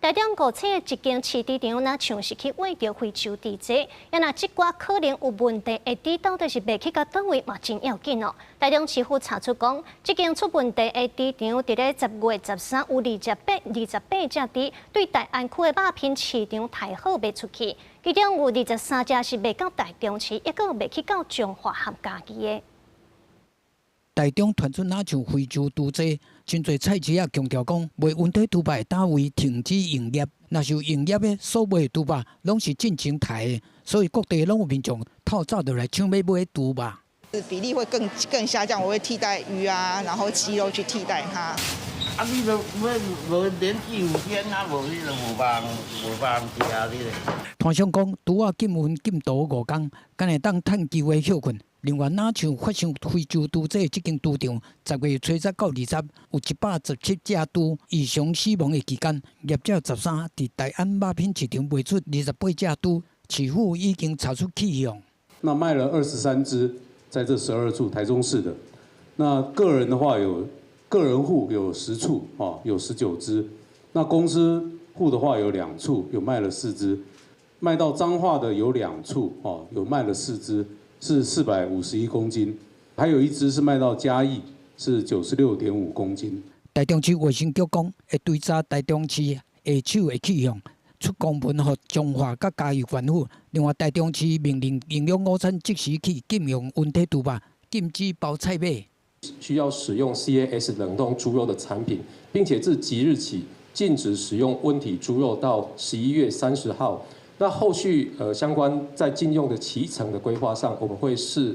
台中国车的一间饲猪场，那像是去喂着非洲猪只，也那即寡可能有问题的猪到底是卖去到倒位嘛，真要紧哦。台中市府查出讲，即间出问题的猪场，伫咧10月13有28只猪，对大安区的肉品市场太好卖出去，其中有23只是卖到台中市，一个卖去到彰化和嘉义的。台中传出哪像非洲猪只，真侪菜市仔强调讲，卖温体猪肉的单位停止营业。若是有营业的所卖猪肉，拢是进前台的，所以各地拢有民众透早就来抢买猪肉。比例会更下降，我会替代鱼啊，然后鸡肉去替代它。啊，你都无连续5天啊，无你就无饭吃啊，你咧。摊商讲，猪仔禁运禁屠5天，敢会当趁机会休困。另外，哪像发生非洲猪只这间猪场，10月初10到20有117只猪异常死亡的期间，业者13伫台安肉品市场卖出28只猪，市府已经查出去向。那卖了23只，在这12处台中市的。那个人的话个人户有10处，有19只。那公司户的话有2处，有卖了4只。卖到彰化的有2处，有卖了4只。是451公斤，还有1只是卖到嘉义，是96.5公斤。台中市卫生局讲，会追查台中市下手的去向，出公文予彰化甲嘉义县府。另外，台中市命令营养午餐即时起禁用温体猪肉，禁止包菜码。需要使用 CAS 冷冻猪肉的产品，并且自即日起禁止使用温体猪肉到11月30号。那后续相关在禁用的期程的规划上，我们会视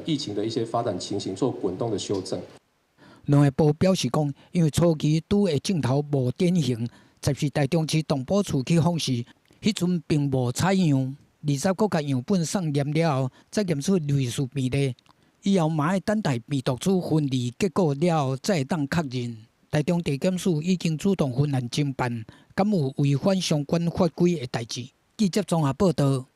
疫情的一些发展情形做滚动的修正。农业部表示讲，因为初期猪的镜头无典型，才是台中市动保处去访视，迄阵并无采样，20个甲样本送验了后，再验出类似病例，以后嘛要等待病毒株分离结果了后，才会当确认。台中地检署已经主动分案侦办，敢有违反相关法规的代志。记者综合报道。